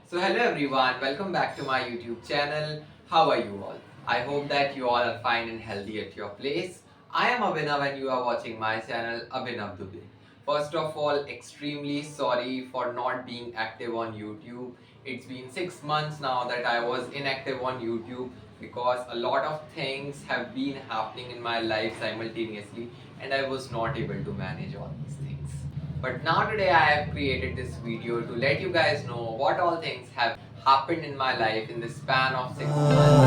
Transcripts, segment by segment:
So hello everyone, welcome back to my YouTube channel. How are you all? I hope that you all are fine and healthy at your place. I am Abhinav and you are watching my channel Abhinav Dubey. First of all, extremely sorry for not being active on YouTube. It's been 6 months now that I was inactive on YouTube because a lot of things have been happening in my life simultaneously and I was not able to manage all these things. But now today I have created this video to let you guys know what all things have happened in my life in the span of 6 months.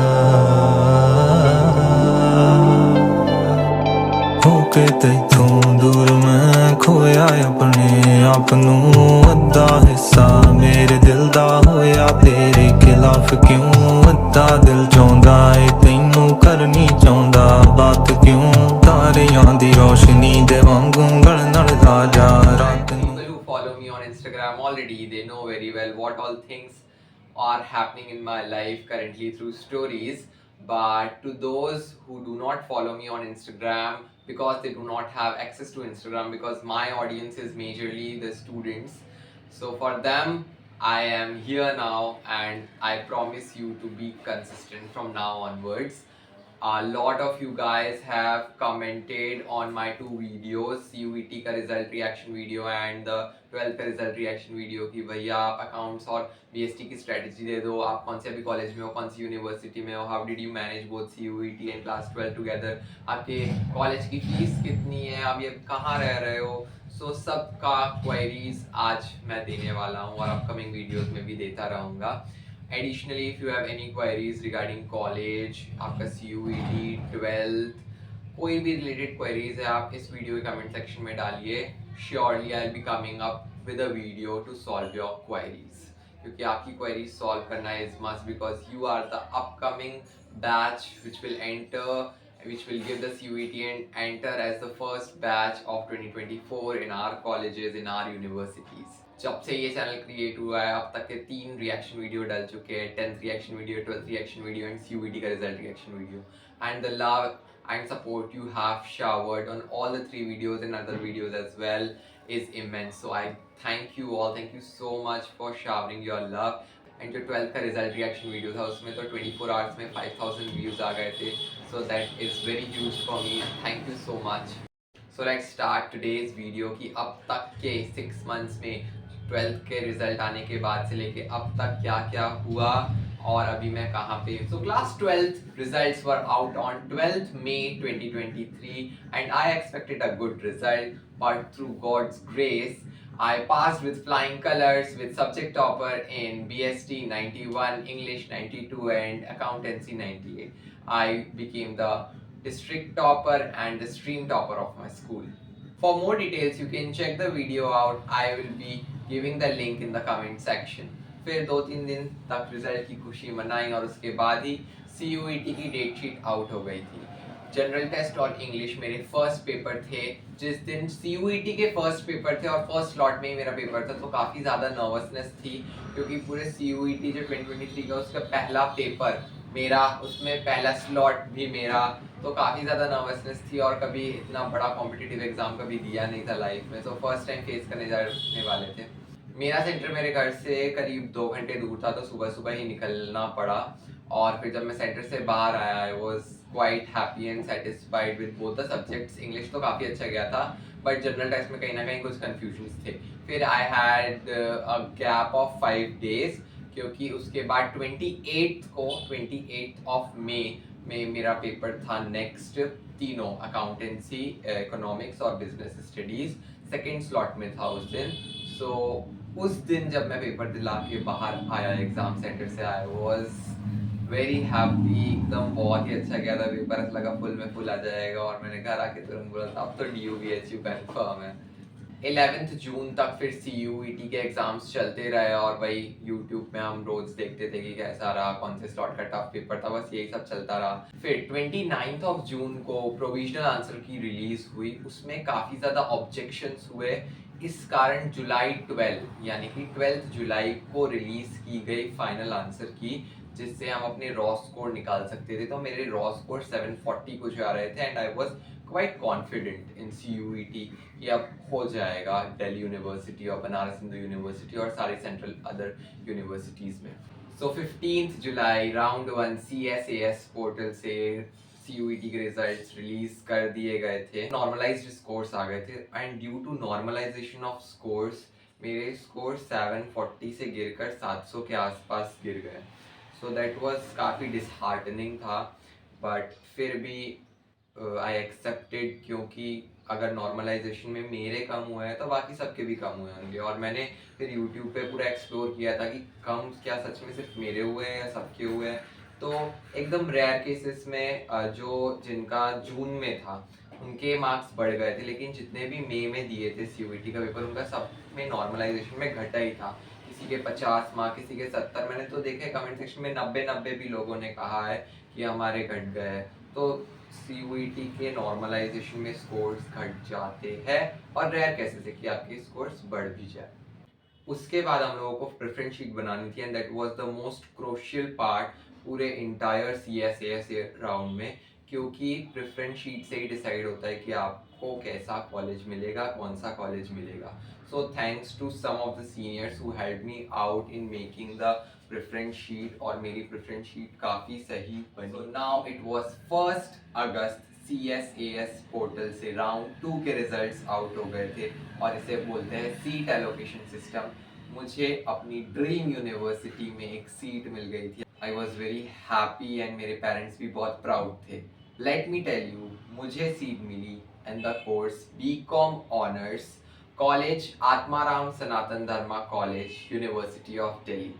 ਹੋ ਕੇ ਤੈਥੋਂ ਦੂਰ ਮੈਂ ਖੋਇਆ ਆਪਣੇ ਆਪ ਨੂੰ ਅੱਧਾ ਹਿੱਸਾ ਮੇਰੇ ਦਿਲ ਦਾ ਹੋਇਆ ਤੇਰੇ ਖਿਲਾਫ ਕਿਉਂ ਅੱਧਾ ਦਿਲ ਚਾਹੁੰਦਾ ਏ ਤੈਨੂੰ ਕਰਨੀ ਚਾਹੁੰਦਾ ਬਾਤ ਕਿਉਂ ਤਾਰਿਆਂ ਦੀ ਰੋਸ਼ਨੀ ਦੇ ਵਾਂਗੂ ਗਲ ਨਾਲ ਰਾਜਾ ਰਾਤ ਨੂੰ People who follow me on Instagram already, they know very well what all things are happening in my life currently through stories. But to those who do not follow me on Instagram because they do not have access to Instagram, because my audience is majorly the students, so for them I am here now and I promise you to be consistent from now onwards. A lot of you guys have commented on my two videos, CUET का result reaction video and the 12th का result reaction video कि भैया आप accounts और BST की strategy दे दो, आप कौन से अभी कॉलेज में हो, कौन सी यूनिवर्सिटी में हो, how did you manage both CUET and class 12 together, आपके कॉलेज की फीस कितनी है, आप ये कहाँ रह रहे हो. सो सबका क्वेरीज आज मैं देने वाला हूँ और अपकमिंग वीडियोस में भी देता रहूँगा. Additionally, if you have any queries regarding college, आपका CUET, 12th, कोई भी related queries है आप इस वीडियो के comment section में डालिए. Surely I'll be coming up with a video to solve your queries. क्योंकि आपकी queries solve करना is must because you are the upcoming batch which will give the CUET and enter as the first batch of 2024 in our colleges, in our universities. जब से ये channel create हुआ है अब तक के 3 रिएक्शन वीडियो डल चुके हैं, 10th reaction video, 12th reaction video and CUET का result reaction video. And the love and support you have showered on all the 3 videos and other videos as well is immense. So I thank you all, thank you so much for showering your love. And जो 12th का result reaction video था उसमें तो 24 hours में 5000 views आ गए थे. So that is very huge for me. Thank you so much. So let's start today's video कि अब तक के 6 मंथ्स में 12th के रिजल्ट आने के बाद से लेके अब तक क्या क्या हुआ और अभी मैं कहाँ पे. So class 12th results were out on 12th May 2023 and I expected a good result, but through God's grace I passed with flying colors with subject topper in BST 91, English 92 and accountancy 98. I became the district topper and the stream topper of my school. For more details you can check the video out. I will be giving the link in the comment section. फिर 2-3 दिन तक result की खुशी मनाई और उसके बाद ही CUET की डेट शीट आउट हो गई थी. जनरल टेस्ट और इंग्लिश मेरे फर्स्ट पेपर थे. जिस दिन CUET के फर्स्ट पेपर थे और फर्स्ट स्लॉट में ही मेरा पेपर था तो काफ़ी ज़्यादा नर्वसनेस थी क्योंकि पूरे CUET जो 2023 का उसका पहला पेपर मेरा, उसमें पहला स्लॉट भी मेरा, तो काफ़ी ज़्यादा नर्वसनेस थी और कभी इतना बड़ा कॉम्पिटिटिव एग्ज़ाम कभी दिया नहीं था लाइफ में. तो फर्स्ट टाइम फेस करने जाने वाले थे. मेरा सेंटर मेरे घर से करीब 2 घंटे दूर था तो सुबह सुबह ही निकलना पड़ा. और फिर जब मैं सेंटर से बाहर आया I was quite happy and satisfied with both the subjects. English तो काफ़ी अच्छा गया था बट जनरल टेस्ट में कहीं ना कहीं कुछ कन्फ्यूजन्स थे. फिर I had a gap of 5 days क्योंकि उसके बाद 28th ऑफ मे में मेरा पेपर था नेक्स्ट. तीनों अकाउंटेंसी, इकोनॉमिक्स और बिजनेस स्टडीज़ सेकेंड स्लॉट में था उस दिन. सो उस दिन जब मैं पेपर दिला के बाहर आया एग्ज़ाम सेंटर से, आई वॉज वेरी हैप्पी. एकदम बहुत ही अच्छा गया था पेपर. ऐसा लगा फुल में फुल आ जाएगा और मैंने घर आके तुरंत बोला था अब तो DUBHU कन्फर्म है. 11th जून तक फिर CUET के एग्जाम्स चलते रहे और भाई यूट्यूब में हम रोज देखते थे कि कैसा रहा, कौन से स्लॉट का टफ पेपर था, बस यही सब चलता रहा. फिर 29th जून को प्रोविजनल आंसर की रिलीज हुई. उसमें काफ़ी ज़्यादा ऑब्जेक्शंस हुए. इस कारण जुलाई 12 यानी कि 12 जुलाई को रिलीज की गई फाइनल आंसर की जिससे हम अपने रॉ स्कोर निकाल सकते थे. तो मेरे रॉ स्कोर 740 कुछ आ रहे थे and I was quite confident in CUET कि अब हो जाएगा दिल्ली यूनिवर्सिटी और बनारस हिंदू यूनिवर्सिटी और सारी सेंट्रल अदर यूनिवर्सिटीज़ में। सो 15 जुलाई राउंड 1 CSAS पोर्टल से CUET के रिजल्ट्स रिलीज कर दिए गए थे। नॉर्मलाइज्ड स्कोर्स आ गए थे and due to normalization of scores मेरे स्कोर 740 से गिरकर 700 के आसपास गिर गए। सो दैट वाज काफ़ी डिसहार्टनिंग था, बट फिर भी आई एक्सेप्टेड, क्योंकि अगर नॉर्मलाइजेशन में मेरे कम हुए हैं तो बाकी सबके भी कम हुए होंगे। और मैंने फिर यूट्यूब पे पूरा एक्सप्लोर किया था कि कम क्या सच में सिर्फ मेरे हुए हैं या सबके हुए हैं। तो एकदम रेयर केसेस में जो जिनका जून में था उनके मार्क्स बढ़ गए थे, लेकिन जितने भी मई में दिए थे CUET का पेपर उनका सब में नॉर्मलाइजेशन में घटा ही था। किसी के 50 मार्क्स, किसी के 70। मैंने तो देखे कमेंट सेक्शन में 90 भी लोगों ने कहा है कि हमारे घट गए हैं। तो CUET के नॉर्मलाइजेशन में स्कोर्स घट जाते हैं और रेयर केसेस है कि आपके स्कोर्स बढ़ भी जाए। उसके बाद हम लोगों को प्रेफरेंस शीट बनानी थी and that was the most crucial part पूरे इंटायर CSAS राउंड में, क्योंकि प्रेफरेंस शीट से ही डिसाइड होता है कि आपको कैसा कॉलेज मिलेगा, कौन सा कॉलेज मिलेगा। So thanks to some of the seniors who help me out in making the preference sheet, और मेरी प्रेफरेंस शीट काफ़ी सही बनी। Now it was 1 August, CSAS portal से राउंड 2 के रिजल्ट्स आउट हो गए थे और इसे बोलते हैं सीट एलोकेशन सिस्टम। मुझे अपनी ड्रीम यूनिवर्सिटी में एक सीट मिल गई थी। I was very happy and मेरे पेरेंट्स भी बहुत प्राउड थे। लेट मी टेल यू, मुझे सीट मिली in the course BCom honours, college Atmaram Sanatan Dharma college, university of Delhi.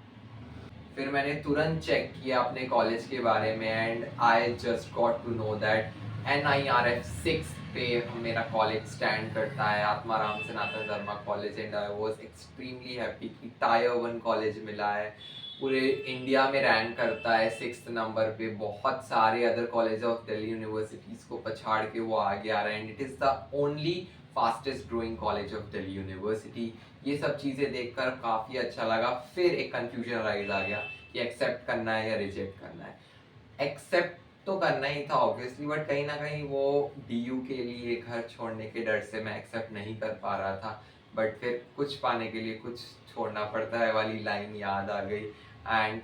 फिर मैंने तुरंत चेक किया अपने कॉलेज के बारे में and I just got to know that NIRF 6 पे मेरा कॉलेज स्टैंड करता है, Atmaram Sanatan Dharma college. And I was extremely happy कि टायर 1 कॉलेज मिला है, पूरे इंडिया में रैंक करता है 6th नंबर पे। बहुत सारे other college of Delhi universities को पछाड़ के वो आगे आ रहा है and it is the only fastest growing college of Delhi university. ये सब चीज़ें देखकर काफ़ी अच्छा लगा। फिर एक कन्फ्यूजन राइज आ गया कि एक्सेप्ट करना है या रिजेक्ट करना है। एक्सेप्ट तो करना ही था ऑब्वियसली, बट कहीं ना कहीं वो DU के लिए घर छोड़ने के डर से मैं एक्सेप्ट नहीं कर पा रहा था। बट फिर कुछ पाने के लिए कुछ छोड़ना पड़ता है वाली लाइन याद आ गई एंड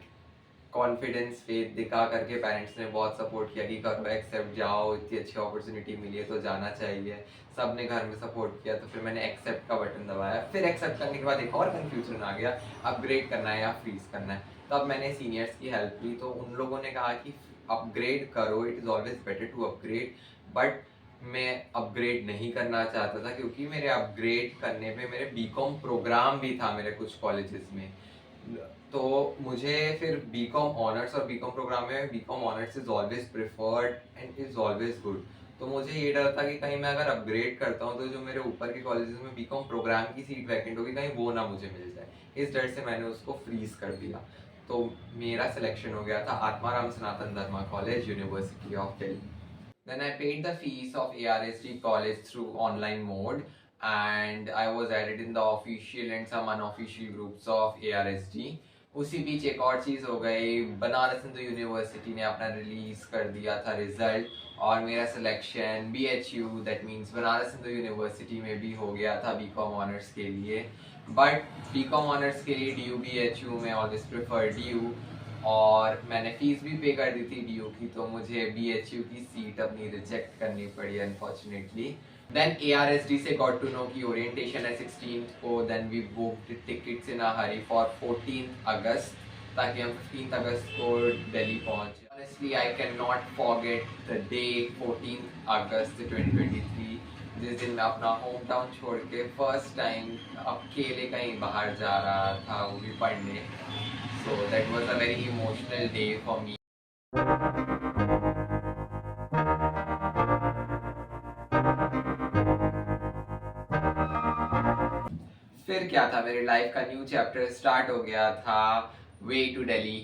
कॉन्फिडेंस फेथ दिखा करके पेरेंट्स ने बहुत सपोर्ट किया कि करो एक्सेप्ट, जाओ, इतनी अच्छी अपॉर्चुनिटी मिली है तो जाना चाहिए। सब ने घर में सपोर्ट किया तो फिर मैंने एक्सेप्ट का बटन दबाया। फिर एक्सेप्ट करने के बाद एक और कन्फ्यूजन आ गया, अपग्रेड करना है या फ्रीज करना है। तब मैंने सीनियर्स की हेल्प ली तो उन लोगों ने कहा कि अपग्रेड करो, it is always better to upgrade. But मैं अपग्रेड नहीं करना चाहता था क्योंकि मेरे अपग्रेड करने पे मेरे BCom प्रोग्राम भी था मेरे कुछ कॉलेजेस में। तो मुझे फिर BCom ऑनर्स और BCom प्रोग्राम में BCom honours is always preferred and is always good. तो मुझे ये डर था कि कहीं मैं अगर अपग्रेड करता हूँ तो जो मेरे ऊपर के कॉलेजेस में BCom प्रोग्राम की सीट वैकेंट होगी कहीं वो ना मुझे मिल जाए। इस डर से मैंने उसको फ्रीज कर दिया। तो मेरा सिलेक्शन हो गया था Atmaram Sanatan Dharma college, university of Delhi. Then I paid the fees of ARSD college through online mode and I was added in the official and some unofficial groups of ARSD. उसी बीच एक और चीज़ हो गई, बनारस हिंदू यूनिवर्सिटी ने अपना रिलीज कर दिया था रिजल्ट और मेरा selection BHU that means Banaras Hindu university में भी हो गया था BCom ऑनर्स के लिए। बट BCom ऑनर्स के लिए DU BHU में ऑलवेज प्रेफर DU और मैंने फीस भी पे कर दी थी DU की, तो मुझे BHU की सीट अपनी रिजेक्ट करनी पड़ी अनफॉर्चुनेटली। देन ARSD से गॉट टू नो कि ओरिएंटेशन है 16th को। Then we booked tickets in a hurry for 14th August ताकि हम 15th अगस्त को दिल्ली पहुंचे। Honestly I can not forget the day 14th August 2023, जिस दिन मैं अपना होम टाउन छोड़ के फर्स्ट टाइम अकेले कहीं बाहर जा रहा था, वो भी पढ़ने। So that was a very emotional day for me. फिर क्या था, मेरे लाइफ का न्यू चैप्टर स्टार्ट हो गया था, वे टू दिल्ली।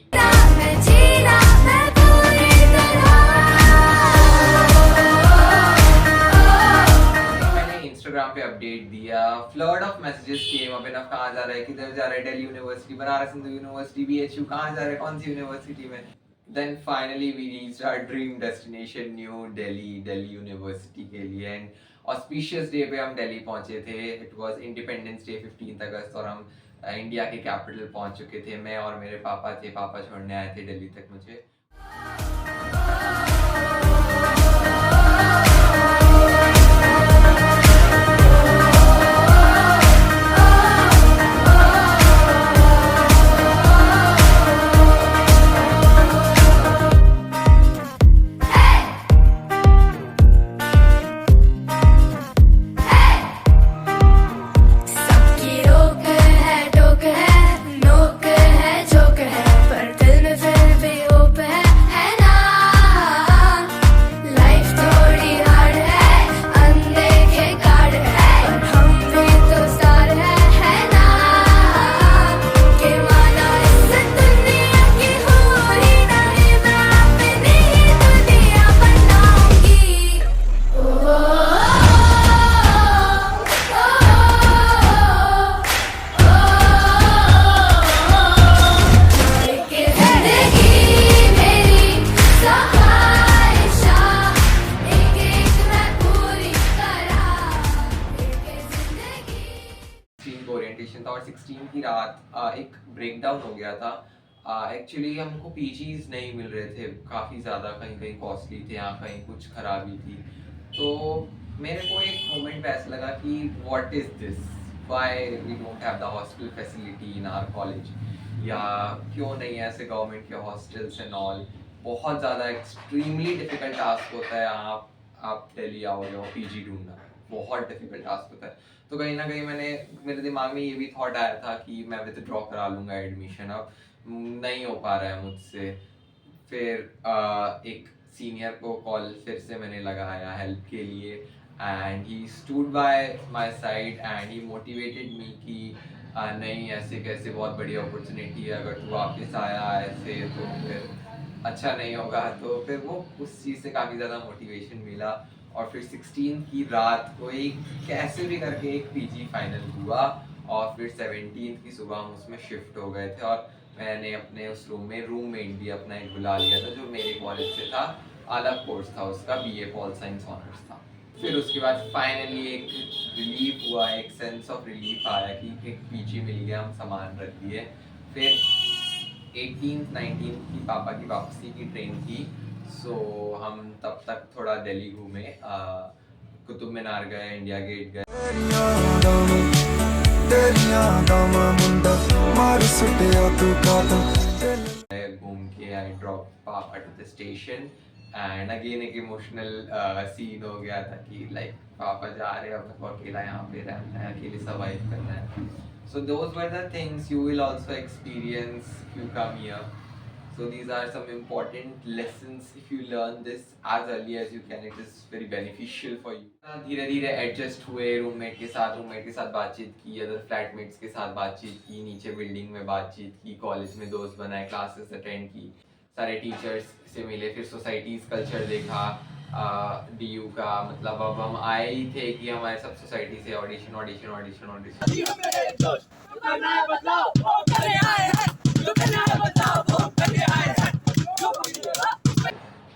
इंस्टाग्राम पे अपडेट दिया, फ्लड ऑफ मैसेजेस केम, अभिनव कहाँ जा रहा है, किधर जा रहा है, Delhi university, Banaras Hindu university, BHU, कहाँ जा रहा है, कौन सी यूनिवर्सिटी में। Then finally we reached our dream destination, New Delhi, Delhi University के लिए. And auspicious day पे हम दिल्ली पहुंचे थे. It was Independence Day 15th अगस्त और हम इंडिया के कैपिटल पहुंच चुके थे. मैं और मेरे पापा थे, पापा छोड़ने आए थे दिल्ली तक मुझे. सबकी रोक है टोक है नोक है झोंक है पर दिल में फिर भी होप है ना. लाइफ थोड़ी हार्ड है अनदेखे कार्ड है पर हम भी तो स्टार है ना. के माना इस दुनिया की हो ही नहीं मैं अपनी ही दुनिया बनाऊंगी. जिंदगी मेरी सहायशा एक एक मैं पूरी करा जिंदगी. 16 को ओरिएंटेशन था और 16 की रात एक ब्रेकडाउन हो गया था. एक्चुअली हमको पीजीज नहीं मिल रहे थे, काफ़ी ज़्यादा, कहीं कहीं कॉस्टली थे, यहाँ कहीं कुछ खराबी थी. तो मेरे को एक मोमेंट पे ऐसा लगा कि what is this, why we don't have the hostel facility in our college, या क्यों नहीं है ऐसे गवर्नमेंट के हॉस्टल्स एंड ऑल. बहुत ज़्यादा एक्सट्रीमली डिफिकल्ट टास्क होता है. आप दिल्ली आओगे और पीजी ढूंढना बहुत डिफिकल्ट टास्क होता है. तो कहीं ना कहीं मेरे दिमाग में ये भी थॉट आया था कि मैं विथड्रॉ करा लूँगा एडमिशन. अब नहीं हो पा रहा है मुझसे. फिर एक सीनियर को कॉल फिर से मैंने लगाया हेल्प के लिए, and he stood by my side and he motivated me कि नहीं, ऐसे कैसे, बहुत बड़ी अपॉर्चुनिटी है, अगर तू वापस आया ऐसे तो फिर अच्छा नहीं होगा. तो फिर वो उस चीज़ से काफ़ी ज़्यादा मोटिवेशन मिला. और फिर 16 की रात को एक कैसे भी करके एक पीजी फाइनल हुआ और फिर 17 की सुबह हम उसमें शिफ्ट हो गए थे. और मैंने अपने उस रूम में रूममेट भी अपना एक बुला लिया था जो मेरे कॉलेज से था, अलग कोर्स था उसका, बीए पॉल साइंस ऑनर्स था. फिर उसके बाद फाइनली एक रिलीफ हुआ, एक सेंस ऑफ रिलीफ आया कि एक पीजी मिल गया, हम सामान रख दिए. फिर 18th 19th की पापा की वापसी की ट्रेन थी. सो हम तब तक थोड़ा दिल्ली घूमे, कुतुब मीनार गए, इंडिया गेट गए. घूम के I drop papa to the station and again एक इमोशनल सीन हो गया था कि लाइक पापा जा रहे हैं, अब मेरे को अकेला यहाँ पे रहना है, अकेले सर्वाइव करना है. So those were the things you will also experience if you come here. So these are some important lessons. If you learn this as early as you can, it is very beneficial for you. धीरे धीरे adjust हुए roommate के साथ बातचीत की, other flatmates के साथ बातचीत की, नीचे बिल्डिंग में बातचीत की, कॉलेज में दोस्त बनाए, क्लासेस अटेंड की, सारे टीचर्स से मिले, फिर सोसाइटीज़ कल्चर देखा. डीयू का मतलब अब हम आए ही थे कि हमारे सब सोसाइटी से ऑडिशन.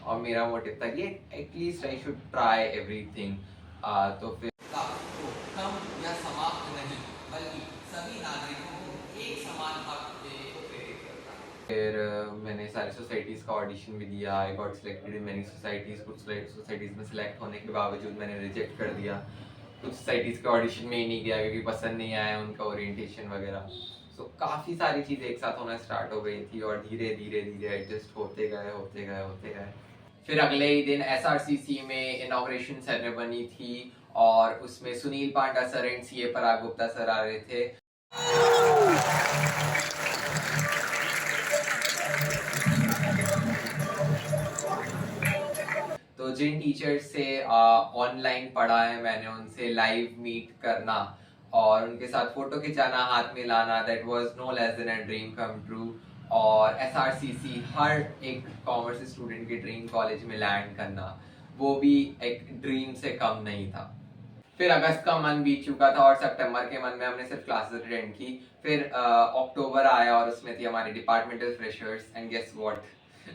और मेरा मोटिव था कि at least I should try everything. तो फिर कम या समाप्त नहीं, बल्कि सभी नागरिकों को एक समान हक देने को प्रेरित करता है. फिर मैंने सारी सोसाइटीज़ का ऑडिशन भी दिया. I got selected in many societies. कुछ सोसाइटीज़ में सिलेक्ट होने के बावजूद मैंने रिजेक्ट कर दिया. कुछ सोसाइटीज़ के ऑडिशन में ही नहीं गया क्योंकि पसंद नहीं आया उनका ओरिएंटेशन वगैरह. सो काफ़ी सारी चीज़ें एक साथ होना स्टार्ट हो गई थी और धीरे धीरे एडजस्ट होते गए. फिर अगले ही दिन एसआरसीसी में इनॉग्रेशन सेरेमनी थी और उसमें Sunil Panda sir and CA Parag Gupta sir आ रहे थे. तो जिन टीचर्स से ऑनलाइन पढ़ा है मैंने, उनसे लाइव मीट करना और उनके साथ फोटो खिंचाना, हाथ में लाना, that was no less than a dream come true. और एसआरसीसी हर एक कॉमर्स स्टूडेंट के ड्रीम कॉलेज में लैंड करना, वो भी एक ड्रीम से कम नहीं था. फिर अगस्त का मंथ बीत चुका था और सितंबर के मंथ में हमने सिर्फ क्लासेस अटेंड की. फिर अक्टूबर आया और उसमें थी हमारी departmental freshers. And guess what,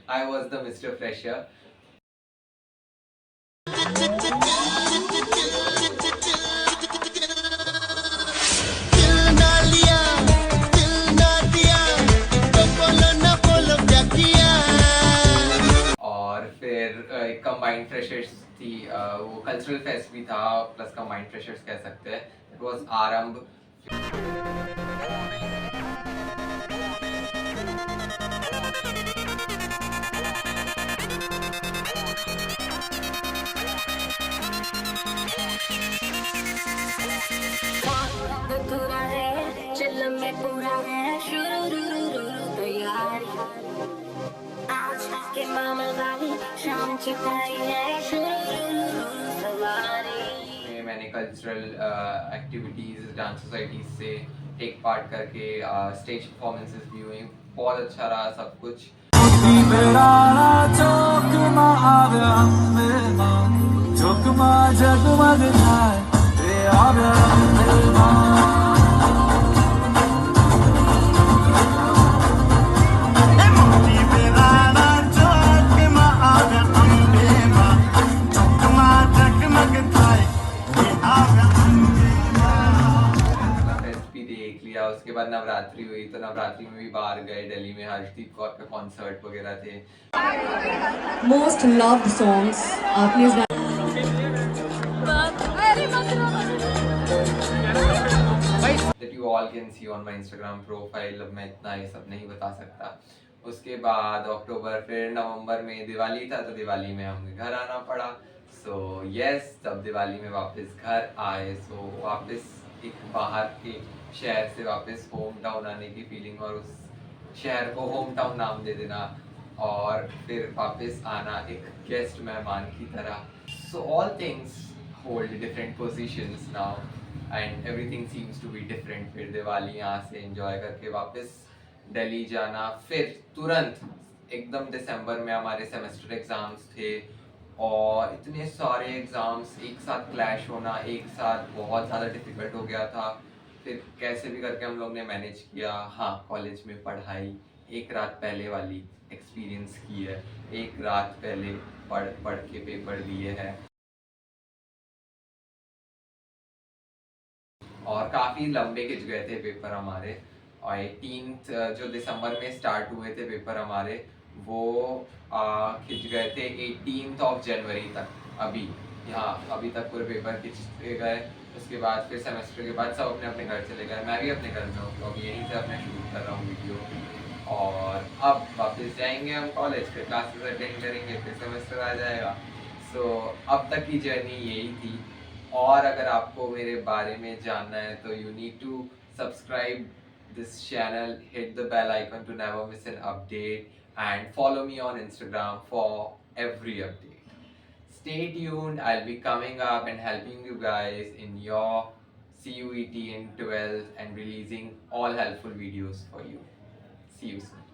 I was the Mr. Fresher. और फिर एक कंबाइंड फ्रेशर्स थी, वो कल्चरल फेस्ट भी था प्लस कंबाइंड फ्रेशर्स कह सकते हैं. इट वाज आरंभ. अधूरा है चल में पूरा है शुरू तैयारी आज के मामले वाली शाम छिपाई है शुरू सवारी में मैंने कल्चरल एक्टिविटीज़ डांस सोसाइटीज से टेक पार्ट करके स्टेज परफॉर्मेंसेस भी हुई. बहुत अच्छा रहा सब कुछ. फेस्ट भी देख लिया. उसके बाद नवरात्रि हुई तो नवरात्रि में भी बाहर गए. दिल्ली में हर्षदीप कौर के कॉन्सर्ट वगैरह थे. Most loved songs आपने इस गाने That you all can see on my Instagram profile. अब मैं इतना ये सब नहीं बता सकता. उसके बाद अक्टूबर फिर नवंबर में दिवाली था तो दिवाली में हमें घर आना पड़ा. सो यस, तब दिवाली में वापस घर आए. सो वापस एक बाहर के शहर से वापस होम टाउन आने की फीलिंग और उस शहर को होम टाउन नाम दे देना और फिर वापस आना एक गेस्ट मेहमान की तरह. So all things hold different positions now and everything seems to be different. फिर दिवाली यहाँ से एंजॉय करके वापस दिल्ली जाना. फिर तुरंत एकदम दिसंबर में हमारे सेमेस्टर एग्जाम्स थे और इतने सारे एग्जाम्स एक साथ क्लैश होना एक साथ बहुत ज़्यादा डिफिकल्ट हो गया था. फिर कैसे भी करके हम लोग ने मैनेज किया. हाँ, कॉलेज में पढ़ाई एक रात पहले वाली एक्सपीरियंस की है. एक रात पहले पढ़ के पेपर दिए हैं और काफ़ी लंबे खिंच गए थे पेपर हमारे. और 18 जो दिसंबर में स्टार्ट हुए थे पेपर हमारे वो खिंच गए थे 18 जनवरी तक. अभी तक पूरे पेपर खिंचते गए. उसके बाद फिर सेमेस्टर के बाद सब अपने अपने घर चले गए. मैं भी अपने घर में हूँ तो अभी यहीं से अपना शूट कर रहा हूँ वीडियो. और अब वापस जाएंगे हम कॉलेज, फिर क्लासेस अटेंड करेंगे, फिर सेमेस्टर आ जाएगा. सो अब तक की जर्नी यही थी. और अगर आपको मेरे बारे में जानना है तो you need to subscribe this channel, hit the bell icon to never miss an update and follow me on Instagram for every update. Stay tuned, I'll be coming up and helping you guys in your CUET in 12th and releasing all helpful videos for you. See you soon.